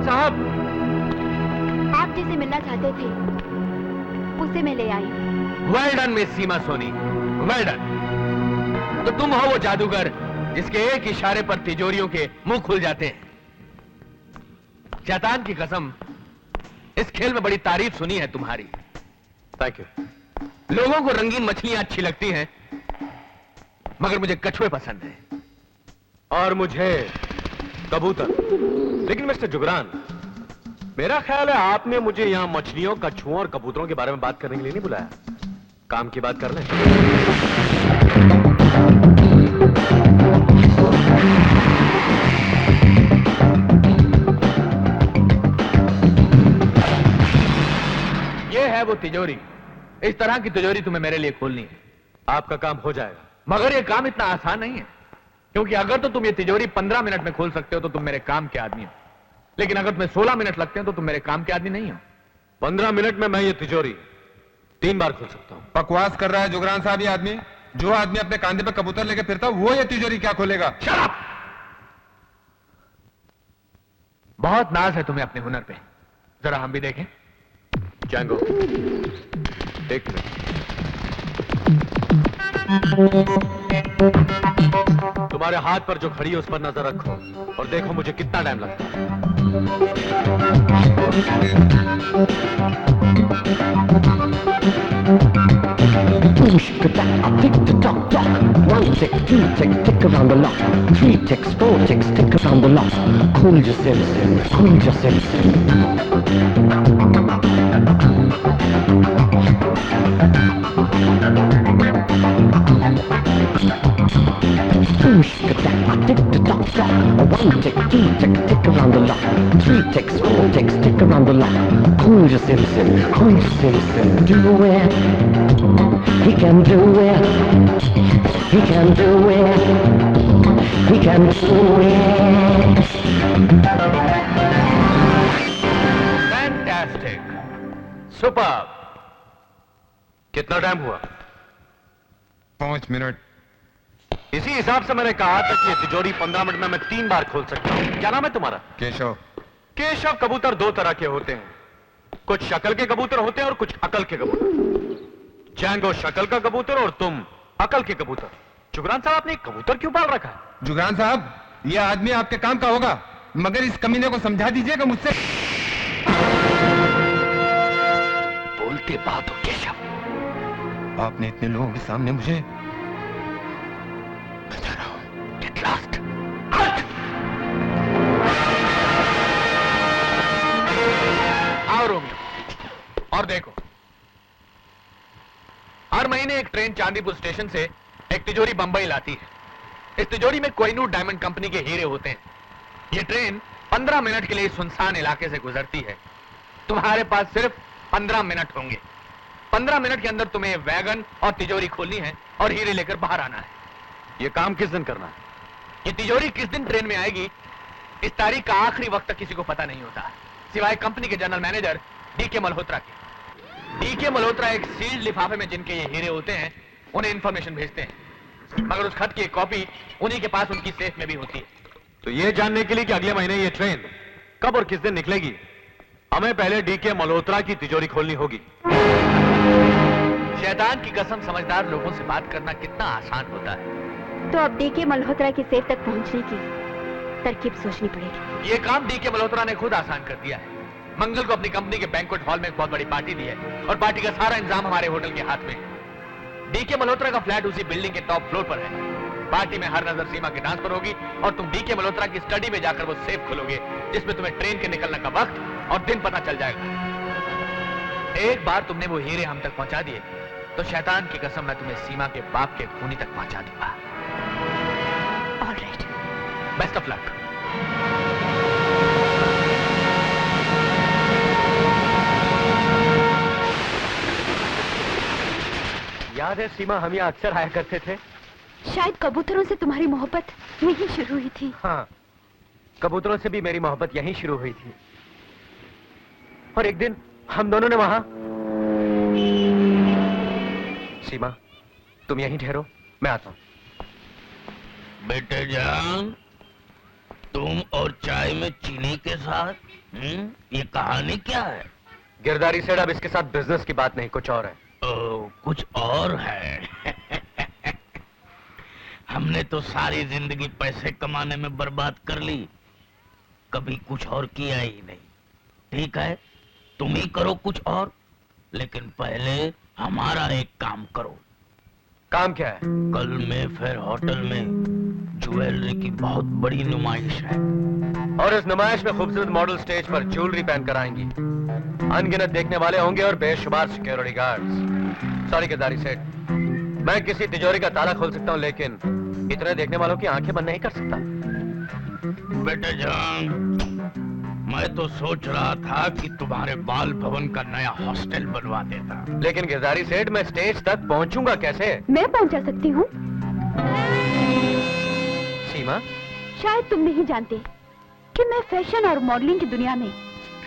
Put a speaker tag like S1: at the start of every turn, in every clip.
S1: जुगरान साहब,
S2: आप जिसे मिलना चाहते थे उसे मैं ले आई।
S1: वेल डन मिस सीमा सोनी, वेल डन। तो तुम हो वो जादूगर जिसके एक इशारे पर तिजोरियों के मुंह खुल जाते हैं। शैतान की कसम, इस खेल में बड़ी तारीफ सुनी है तुम्हारी।
S3: Thank you.
S1: लोगों को रंगीन मछलियां अच्छी लगती हैं, मगर मुझे कछुए पसंद हैं।
S3: और मुझे कबूतर। लेकिन मिस्टर जुगरान, मेरा ख्याल है आपने मुझे यहां मछलियों, कछुओं और कबूतरों के बारे में बात करने के लिए नहीं बुलाया। काम की बात कर लें।
S1: ये है वो तिजोरी। इस तरह की तिजोरी तुम्हें मेरे लिए खोलनी है।
S3: आपका काम हो जाएगा,
S1: मगर ये काम इतना आसान नहीं है, क्योंकि अगर तो तुम ये तिजोरी 15 मिनट में खोल सकते हो तो तुम मेरे काम के आदमी हो, लेकिन अगर तुम्हें 16 मिनट लगते हैं तो तुम मेरे काम के आदमी नहीं हो।
S3: 15 मिनट में मैं ये तिजोरी 3 बार खोल सकता हूं।
S4: बकवास कर रहा है जुगरान साहब। ये आदमी, जो आदमी अपने कांधे पे कबूतर लेके फिरता वो ये तिजोरी क्या खोलेगा?
S1: Shut up! बहुत नाज है तुम्हें अपने हुनर पे, जरा हम भी देखें।
S3: जैंगो, एक मिनट। तुम्हारे हाथ पर जो खड़ी है उस पर नजर रखो और देखो मुझे कितना टाइम लगता है।
S5: Tick the tock tock. 1 tick, 2 tick, tick around the lock. 3 ticks, 4 ticks, tick around the lock. Cool your Simpson, cool your Simpson. Tick the tock tock. 1 tick, 2 tick, tick around the lock. 3 ticks, 4 ticks, tick around the lock. Cool your Simpson, cool your Simpson. Do it. He can do it. He can do it. He can do it.
S1: Fantastic, super.
S3: कितना time हुआ?
S4: 5 minute.
S3: इसी हिसाब से मैंने कहा था कि ये तिजोरी 15 मिनट में मैं 3 बार खोल सकता हूं। क्या नाम है तुम्हारा?
S4: केशव।
S3: केशव, कबूतर 2 तरह के होते हैं। कुछ शक्ल के कबूतर होते हैं और कुछ अकल के कबूतर। जैंगो शक्ल का कबूतर और तुम अकल के कबूतर। जुगरान साहब, आपने कबूतर क्यों पाल रखा है?
S4: जुगरान साहब, ये आदमी आपके काम का होगा, मगर इस कमीने को समझा दीजिएगा मुझसे।
S1: बोलते बात हो केशव।
S4: आपने इतने लोगों के सामने मुझे
S1: बता रहा हूं। Get lost. आओ रोमियो, और देखो, हर महीने एक ट्रेन चांदीपुर स्टेशन से एक तिजोरी बंबई लाती है। इस तिजोरी में कोहिनूर डायमंड कंपनी के हीरे होते हैं। ये ट्रेन 15 मिनट के लिए इस सुनसान इलाके से गुजरती है। तुम्हारे पास सिर्फ 15 मिनट होंगे। 15 मिनट के अंदर तुम्हें वैगन और तिजोरी खोलनी है और हीरे लेकर बाहर आना है।
S3: ये काम किस दिन करना है?
S1: ये तिजोरी किस दिन ट्रेन में आएगी, इस तारीख का आखिरी वक्त तक किसी को पता नहीं होता, सिवाय कंपनी के जनरल मैनेजर डीके मल्होत्रा के। डीके मल्होत्रा एक सील्ड लिफाफे में जिनके ये हीरे होते हैं उन्हें इंफॉर्मेशन भेजते हैं, मगर उस खत की एक कॉपी उन्हीं के पास उनकी सेफ में भी होती है।
S3: तो ये जानने के लिए कि अगले महीने ये ट्रेन कब और किस दिन निकलेगी, हमें पहले डीके मल्होत्रा की तिजोरी खोलनी होगी।
S1: शैतान की कसम, समझदार लोगों से बात करना कितना आसान होता है।
S2: तो अब डीके मल्होत्रा की सेफ तक पहुंचने की तरकीब सोचनी पड़ेगी।
S1: ये काम डीके मल्होत्रा ने खुद आसान कर दिया है। मंगल को अपनी कंपनी के बैंक्वेट हॉल में एक बहुत बड़ी पार्टी दी है और पार्टी का सारा इंतजाम हमारे होटल के हाथ में है। डीके मल्होत्रा का फ्लैट उसी बिल्डिंग के टॉप फ्लोर पर है। पार्टी में हर नजर सीमा के डांस पर होगी और तुम डीके मल्होत्रा की स्टडी में जाकर वो सेफ खोलोगे जिसमें तुम्हें ट्रेन के निकलने का वक्त और दिन पता चल जाएगा। एक बार तुमने वो हीरे हम तक पहुंचा दिए तो शैतान की कसम, मैं तुम्हें सीमा के बाप के खूनी तक पहुंचा दूंगा।
S2: Alright,
S1: best of luck.
S3: याद है सीमा, हम यहाँ अक्सर आया करते थे।
S2: शायद कबूतरों से तुम्हारी मोहब्बत यहीं शुरू हुई थी।
S3: हाँ, कबूतरों से भी मेरी मोहब्बत यहीं शुरू हुई थी। और एक दिन हम दोनों ने वहां। सीमा, तुम यहीं ठहरो, मैं आता हूं।
S1: बेटे जान,
S6: तुम और चाय में चीनी के साथ ये कहानी क्या है?
S3: गिरदारी सेठ, अब इसके साथ बिजनेस की बात नहीं, कुछ और है।
S6: कुछ और है। हमने तो सारी जिंदगी पैसे कमाने में बर्बाद कर ली, कभी कुछ और किया ही नहीं। ठीक है, तुम ही करो कुछ और, लेकिन पहले हमारा एक काम करो।
S3: काम क्या है?
S6: कल मेफेयर होटल में ज्वेलरी की बहुत बड़ी नुमाइश है,
S3: और इस नुमाइश में खूबसूरत मॉडल स्टेज पर ज्वेलरी पहन कर आएंगी। अनगिनत देखने वाले होंगे और बेशुमार सिक्योरिटी गार्ड्स। सॉरी गिरदारी सेठ, मैं किसी तिजोरी का ताला खोल सकता हूँ, लेकिन इतने देखने वालों की आंखें बंद नहीं कर सकता।
S6: बेटे जान, मैं तो सोच रहा था कि तुम्हारे बाल भवन का नया हॉस्टल बनवा देता।
S3: लेकिन गिरदारी सेठ, मैं स्टेज तक पहुंचूंगा कैसे?
S2: मैं पहुंचा सकती हूँ।
S3: सीमा,
S2: शायद तुम नहीं जानते कि मैं फैशन और मॉडलिंग की दुनिया में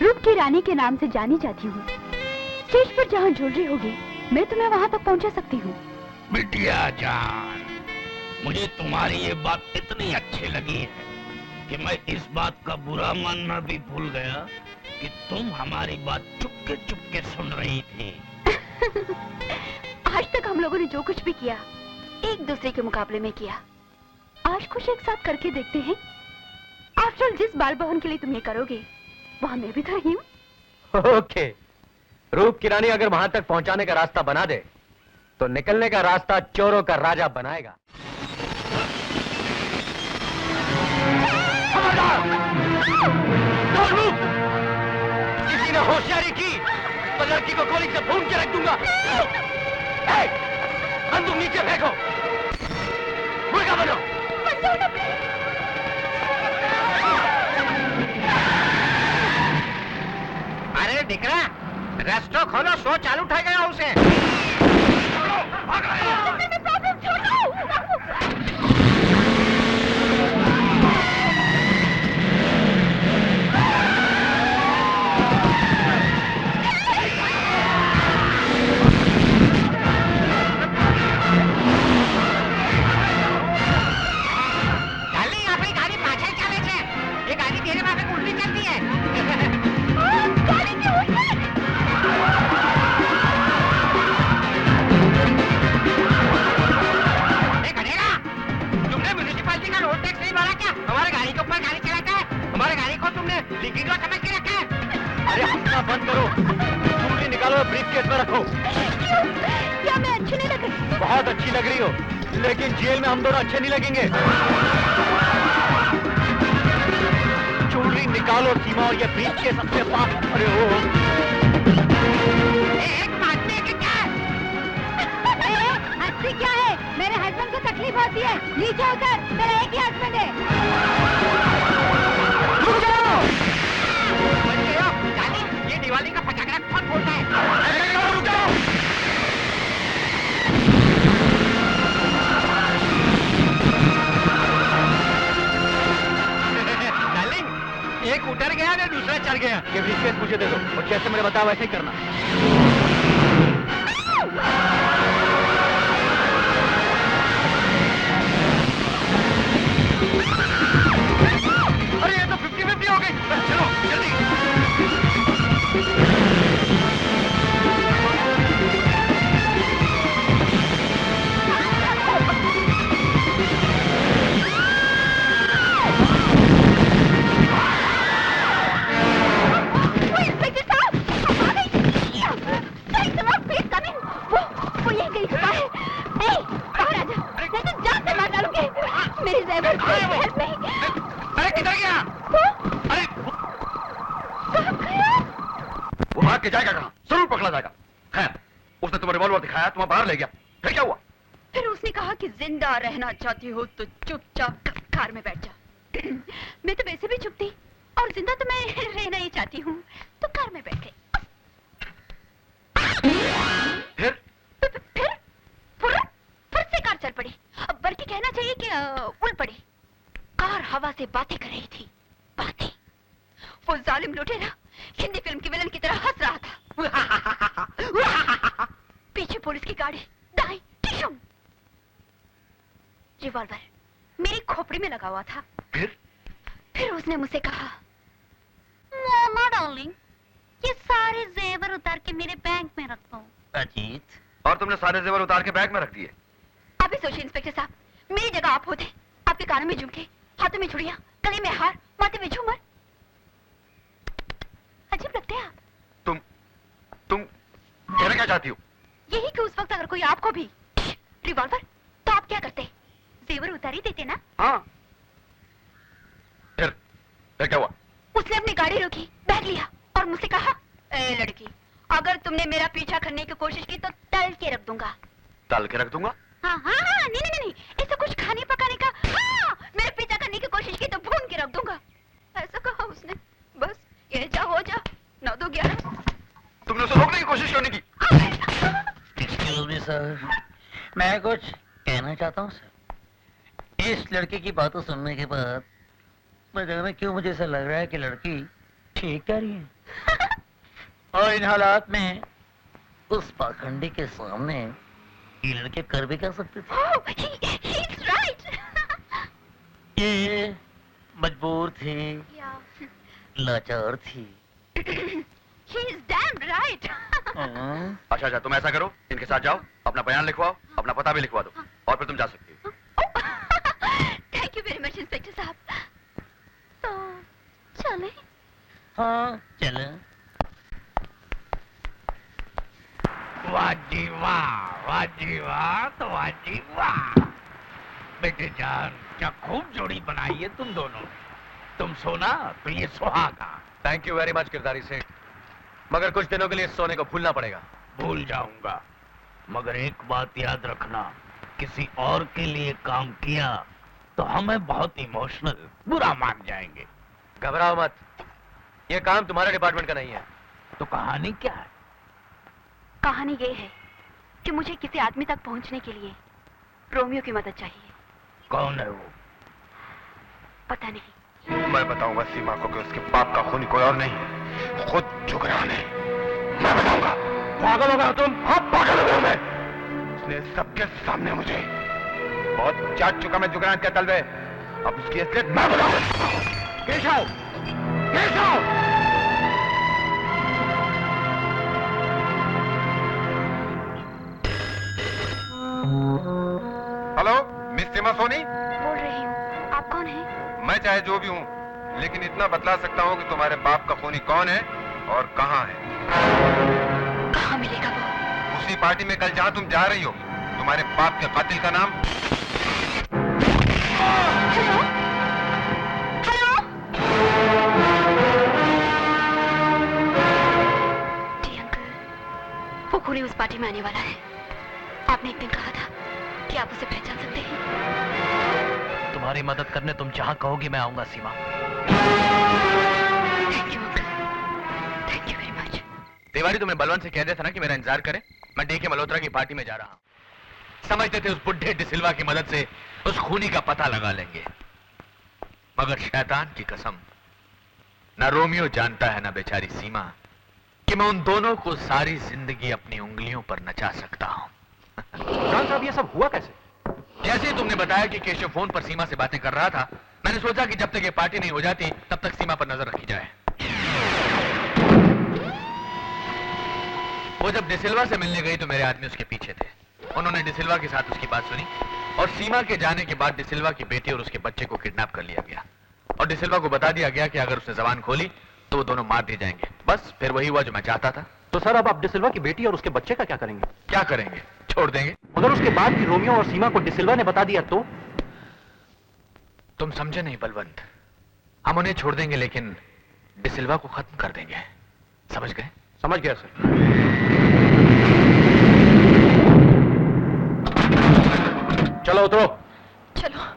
S2: रूप की रानी के नाम से जानी जाती हूँ। स्टेज पर जहाँ ज्वेलरी होगी, मैं तुम्हें वहाँ तक पहुँचा सकती हूँ।
S6: बिटिया जान, मुझे तुम्हारी ये बात इतनी अच्छी लगी है कि मैं इस बात का बुरा मानना भी भूल गया कि तुम हमारी बात चुपके चुपके सुन रही थी।
S2: आज तक हम लोगों ने जो कुछ भी किया, एक दूसरे के मुकाबले में किया। आज कुछ एक साथ करके देखते हैं। आफ्टर जिस बाल भवन के लिए तुम ये करोगे, वहाँ मैं भी तो रही हूँ।
S3: ओके, रूप की रानी अगर वहां तक पहुंचाने का रास्ता बना दे, तो निकलने का रास्ता चोरों का राजा बनाएगा। किसी ने होशियारी की तो लड़की को गोली से भून के रख दूंगा। बंदूक नीचे फेंको, मुर्गा बनो।
S7: अरे दिख रहा, रेस्टो खोलो, शो चालू उठा गया उसे।
S3: बंद करो, चूड़ी निकालो, ब्रीफकेस में रखो।
S2: क्या मैं अच्छी नहीं लग रही?
S3: बहुत अच्छी लग रही हो, लेकिन जेल में हम दोनों अच्छे नहीं लगेंगे। चूड़ी निकालो सीमा, और ये ब्रीफकेस अपने पास। अरे ओ,
S7: एक मारने के क्या?
S2: हंसी क्या है? मेरे हस्बैंड को तकलीफ होती है। नीचे उतर, मेरा एक ही हस्बैंड है।
S7: दिवाली का पटाखा कौन फोड़ता है? डार्लिंग, एक उतर गया ना दूसरा चढ़ गया।
S3: ये ब्रीफकेस मुझे दे दो, और जैसे मैंने बताया वैसे ही करना।
S7: अरे ये तो 50-50 हो गई। चलो जल्दी। अरे किधर गया? अरे
S3: वो भाग के जाएगा कहाँ? जरूर पकड़ा जाएगा। खैर, उसने तुम्हें रिवॉल्वर दिखाया, तुम्हें बाहर ले गया, फिर क्या हुआ?
S2: फिर उसने कहा कि जिंदा रहना चाहती हो तो चुपचाप कार में बैठ जा। मैं तो वैसे भी चुप थी, और जिंदा तो मैं रहना ही चाहती हूँ, तो कार में बैठ गई। फिर से कार चल पड़ी, बल्कि कहना चाहिए कि उल्ट पड़ी। कार हवा से बातें कर रही थी, बातें। वो जालिम लुटेरा हिंदी फिल्म की विलन की तरह हंस रहा था। पीछे पुलिस की गाड़ी, दाएं टिशुम। रिवॉल्वर मेरी खोपड़ी में लगा हुआ था। फिर उसने मुझसे कहा,
S8: मोमा डार्लिंग, ये सारे जेवर उतार के मेरे बैंक में रख दो।
S6: अजीत,
S3: और तुमने सारे जेवर उतार के बैग में रख दिए?
S2: आप ही सोचिए इंस्पेक्टर साहब, मेरी जगह आप होते, आपके कानों में झुमके, हाथों में चूड़ियां, गले में हार, माथे में झूमर। अजीब लगते हैं आप।
S3: तुम कहना क्या चाहती हो?
S2: यही कि उस वक्त अगर कोई आपको भी रिवॉल्वर, तो आप क्या करते? जेवर उतार ही देते ना?
S3: हाँ। फिर क्या हुआ?
S2: उसने अपनी गाड़ी रोकी, बैग लिया और मुझसे कहा, ए लड़की, अगर तुमने मेरा पीछा करने की कोशिश की तो तल के रख दूंगा।
S3: तल के रख दूंगा?
S2: हाँ हाँ हाँ, नहीं, ऐसा कुछ खाने पकाने का। हाँ, मेरे पीछा करने की कोशिश की तो भून के रख दूंगा, ऐसा कहा उसने। बस ये जा हो जा, 9 2 11।
S3: तुमने उसे रोकने की कोशिश क्यों नहीं की?
S6: एक्सक्यूज मी सर, मैं कुछ कहना चाहता हूँ सर। इस लड़के की बातें सुनने के बाद मैं जाने क्यों मुझे ऐसा लग रहा है कि लड़की ठीक कह रही है। और इन हालात में उस पाखंडी के सामने ये लड़के कर भी क्या सकते थे?
S2: Oh, he's right.
S6: ये मजबूर थी,
S2: Yeah.
S6: लाचार थी।
S2: He's damn right.
S6: हाँ।
S3: अच्छा, तुम ऐसा करो, इनके साथ जाओ, अपना बयान लिखवाओ, अपना पता भी लिखवा दो, और फिर तुम जा सकती हो।
S2: Thank you very much, inspector साहब। तो चले?
S6: हाँ चले।
S7: वाह जी वाह, तो वाह जी वाह। बेटे जान, क्या खूब जोड़ी बनाई है तुम दोनों। तुम सोना तो ये सुहागा।
S3: Thank you very much Girdhari सेठ, मगर कुछ दिनों के लिए इस सोने को भूलना पड़ेगा।
S6: भूल जाऊंगा, मगर एक बात याद रखना, किसी और के लिए काम किया तो हमें बहुत इमोशनल बुरा मान जाएंगे।
S3: घबराओ मत, ये काम तुम्हारे डिपार्टमेंट का नहीं है।
S6: तो कहानी क्या है?
S2: कहानी ये है कि मुझे किसी आदमी तक पहुंचने के लिए रोमियो की मदद चाहिए।
S6: कौन है वो?
S2: पता नहीं।
S3: मैं बताऊंगा सीमा को कि उसके बाप का खूनी कोई और नहीं है, खुद जुगरान है। मैं बताऊंगा। पागल हो गए हो तुम? हाँ, पागल हो गया मैं। उसने सबके सामने मुझे बहुत चाट चुका मैं जुगरान के तलवे। अब उसकी असलियत मैं बताऊंगा। केशव, केशव! हेलो, मिस सीमा सोनी?
S2: बोल रही हूँ। आप कौन हैं?
S4: मैं चाहे जो भी हूँ, लेकिन इतना बतला सकता हूँ कि तुम्हारे बाप का खूनी कौन है और कहाँ है।
S2: कहाँ मिलेगा वो?
S4: उसी पार्टी में कल जहाँ तुम जा रही हो, तुम्हारे बाप के कातिल का नाम।
S2: हेलो? हेलो? जी अंकल, वो खूनी उस पार्टी में आने वाला है। आपने एक दिन कहा था कि आप उसे पहचान सकते हैं।
S1: तुम्हारी मदद करने तुम जहां कहोगी मैं आऊंगा Seema.
S2: Thank you uncle, thank you very much.
S1: Tiwari तुम्हें बलवंत से कह दिया था ना कि मेरा इंतजार करे, मैं डीके मल्होत्रा की पार्टी में जा रहा हूं। समझते थे उस बुढ़े डिसिल्वा की मदद से उस खूनी का पता लगा लेंगे, मगर शैतान की कसम, ना रोमियो जानता है ना बेचारी सीमा कि मैं उन दोनों को सारी जिंदगी अपनी उंगलियों पर नचा सकता हूं।
S3: जुगरान साहब, ये सब हुआ कैसे?
S1: जैसे ही तुमने बताया कि केशव फोन पर सीमा से बातें कर रहा था, मैंने सोचा कि जब तक ये पार्टी नहीं हो जाती तब तक सीमा पर नजर रखी जाए। वो जब डिसिल्वा से मिलने गई तो मेरे आदमी उसके पीछे थे। उन्होंने डिसिल्वा के साथ उसकी बात सुनी और सीमा के जाने के बाद डिसिल्वा की बेटी और उसके बच्चे को किडनैप कर लिया गया और डिसिल्वा को बता दिया गया कि अगर उसने जबान खोली तो वो दोनों मार दिए जाएंगे। बस फिर वही हुआ जो मैं चाहता था।
S3: तो सर, अब आप डिसिल्वा की बेटी और उसके बच्चे का क्या करेंगे?
S1: क्या करेंगे? छोड़ देंगे।
S3: मगर उसके बाद भी रोमियो और सीमा को डिसिल्वा ने बता दिया तो?
S1: तुम समझे नहीं बलवंत, हम उन्हें छोड़ देंगे लेकिन डिसिल्वा को खत्म कर देंगे। समझ गए?
S3: समझ गया सर। चलो उतरो।
S2: चलो।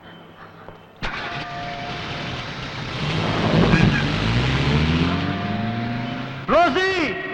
S3: रोजी!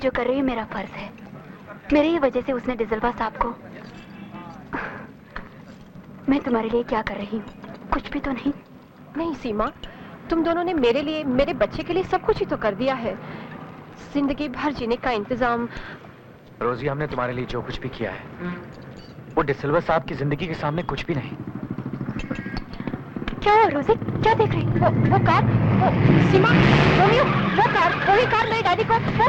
S2: जो कर रही हूँ मेरा फर्ज है। मेरी ही वजह से उसने डिजलवा साहब को। मैं तुम्हारे लिए क्या कर रही हूँ? कुछ भी तो नहीं।
S9: नहीं सीमा, तुम दोनों ने मेरे लिए, मेरे बच्चे के लिए सब कुछ ही तो कर दिया है। जिंदगी भर जीने का इंतजाम।
S1: रोजी, हमने तुम्हारे लिए जो कुछ भी किया है वो डिसिल्वर साहब की जिंदगी के सामने कुछ भी नहीं।
S2: क्या हुआ रोजी? क्या देख रही?
S9: वो कार, वो सीमा, रोमियो, वो कार, वही कार मेरे डैडी को, वो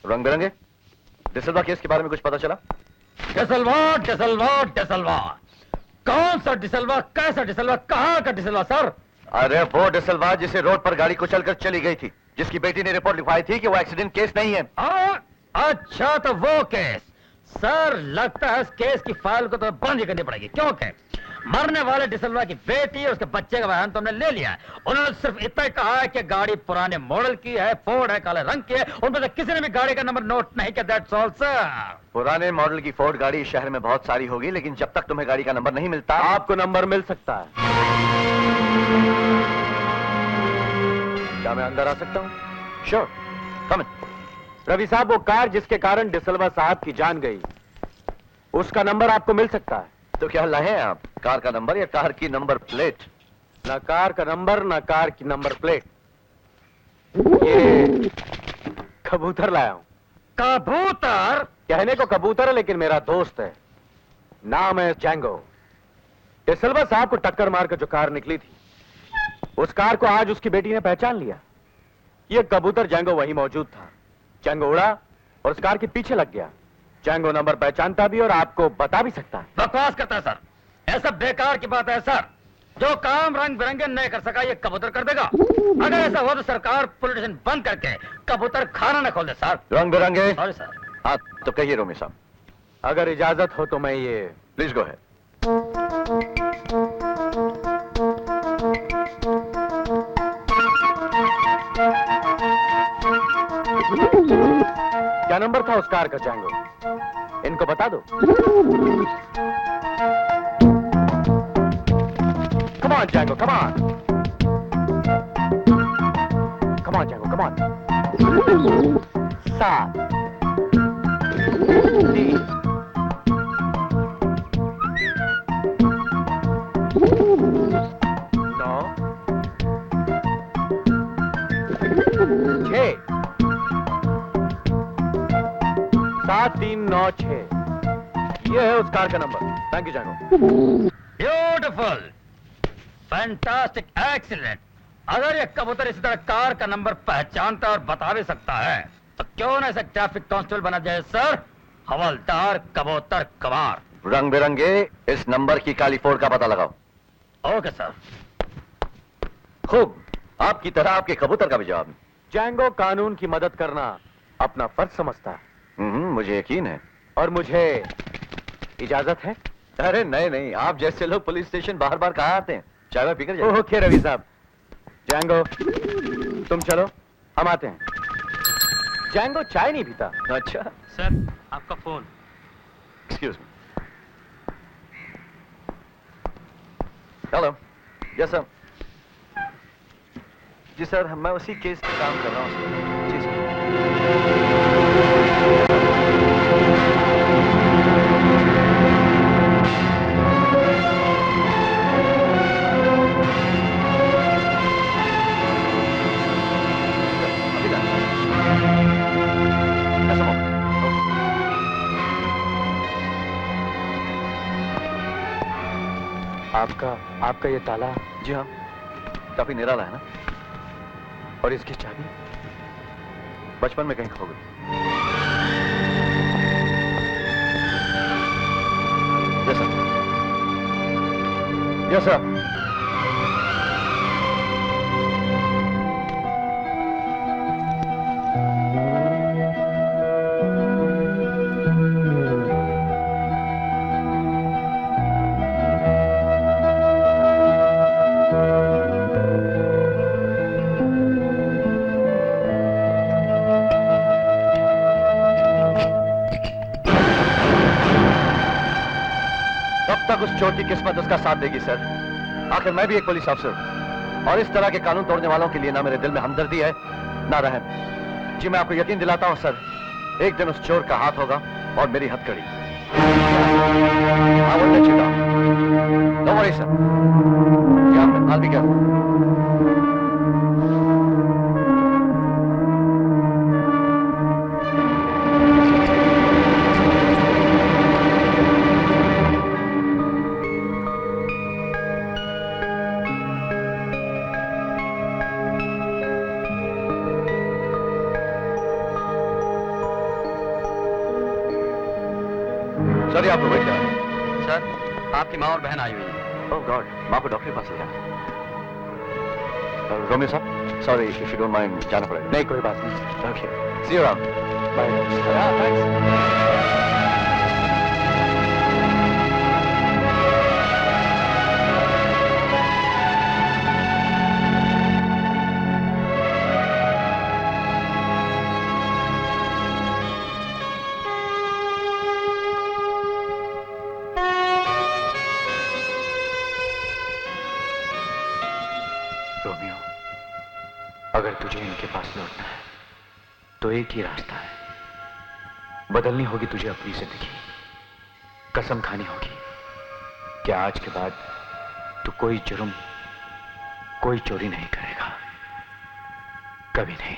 S10: रंग बिरंगे डिसल्वा केस के बारे में कुछ पता चला?
S6: डिसल्वा, डिसल्वा, डिसल्वा। कौन सा डिसल्वा, कैसा डिसल्वा, कहाँ का डिसल्वा सर?
S10: अरे वो डिसल्वा जिसे रोड पर गाड़ी कुचलकर चली गई थी, जिसकी बेटी ने रिपोर्ट लिखवाई थी कि वो एक्सीडेंट केस नहीं है।
S6: अच्छा, तो वो केस सर, लगता है इस केस की फाइल को तो बंद ही करनी पड़ेगी, क्योंकि मरने वाले डिसल्वा की बेटी और उसके बच्चे का बयान तो हमने ले लिया है। उन्होंने सिर्फ इतना ही कहा है कि गाड़ी पुराने मॉडल की है, फोर्ड है, काले रंग की है। उनमें से किसी ने भी गाड़ी का नंबर नोट नहीं किया। That's all sir.
S10: पुराने मॉडल की फोर्ड गाड़ी इस शहर में बहुत सारी होगी, लेकिन जब तक तुम्हें गाड़ी का नंबर नहीं मिलता।
S3: आपको नंबर मिल सकता है।
S10: क्या मैं अंदर आ सकता हूँ? श्योर, कम इन।
S3: रवि साहब, वो कार जिसके कारण डिसल्वा साहब की जान गई, उसका नंबर आपको मिल सकता है।
S10: तो क्या लाए हैं आप? कार का नंबर या कार की नंबर प्लेट?
S3: ना कार का नंबर, ना कार की नंबर प्लेट। ये कबूतर लाया हूं।
S6: कबूतर?
S3: कहने को कबूतर है, लेकिन मेरा दोस्त है। नाम है जैंगो। डिसल्वा साहब को टक्कर मारकर जो कार निकली थी, उस कार को आज उसकी बेटी ने पहचान लिया। ये कबूतर जैंगो वहीं मौजूद था। जैंगो उड़ा और उस कार के पीछे लग गया। जैंगो नंबर पहचानता भी और आपको बता भी सकता है।
S6: बकवास करता है सर, ऐसा बेकार की बात है सर। जो काम रंग बिरंगे नहीं कर सका ये कबूतर कर देगा। अगर ऐसा हो तो सरकार पुलिस स्टेशन बंद करके कबूतर खाना न खोल दे सर।
S10: रंग बिरंगे।
S6: Sorry sir.
S10: हाँ तो कहिए रोमी साहब।
S3: अगर इजाजत हो तो मैं ये
S10: प्लीज गो है।
S3: क्या नंबर था उस कार का जैंगो? इनको बता दो। Come on, Django, come on. Come on, Django, come on. 7 3 9 6 7 3 9 6। ये है उस कार का number. Thank you Django.
S6: Beautiful, fantastic, excellent. अगर ये कबूतर इसी तरह कार का नंबर पहचानता और बता भी सकता है तो क्यों ना इसे ट्रैफिक कांस्टेबल बना जाए सर। हवलदार कबूतर कमार।
S10: रंग बिरंगे इस नंबर की काली फोर्ड का पता लगाओ।
S6: Okay sir.
S10: खूब, आपकी तरह आपके कबूतर का भी जवाब।
S3: जैंगो कानून की मदद करना अपना फर्ज समझता है।
S10: मुझे यकीन है।
S3: और मुझे इजाजत है?
S10: अरे नहीं नहीं, आप जैसे लोग पुलिस स्टेशन बार बार कहाँ आते हैं? चाय में पीकर जाइए।
S3: ओके रवि साहब। जैंगो तुम चलो, हम आते हैं। जैंगो चाय नहीं पीता।
S10: अच्छा
S6: सर, आपका phone.
S10: Excuse me. Hello. Yes sir. जी सर, मैं उसी केस पे काम कर रहा हूँ सर। जी सर।
S3: आपका ये ताला?
S10: जी हाँ, काफी निराला है ना।
S3: और इसकी चाबी?
S10: बचपन में कहीं खो गई। Yes sir. Yes sir. चोर की किस्मत उसका साथ देगी सर। आखिर मैं भी एक पुलिस अफसर हूं और इस तरह के कानून तोड़ने वालों के लिए ना मेरे दिल में हमदर्दी है ना रहम। जी मैं आपको यकीन दिलाता हूं सर, एक दिन उस चोर का हाथ होगा और मेरी हथकड़ी। I won't let you down. Don't worry, sir. Yeah, I'll be careful. Sir, आपको वेट कर।
S1: सर, आपकी माँ और बहन आई हुई है।
S10: ओह गॉड, माँ को डॉक्टर के पास ले जाना। रोमियो साहब, sorry if you don't mind, जाना पड़ेगा।
S3: नहीं कोई बात नहीं।
S10: Okay, see you around.
S3: Bye.
S10: Thanks.
S3: Romeo, अगर तुझे इनके पास लौटना है तो एक ही रास्ता है। बदलनी होगी तुझे अपनी जिंदगी। कसम खानी होगी कि आज के बाद तू कोई जुर्म, कोई चोरी नहीं करेगा, कभी नहीं।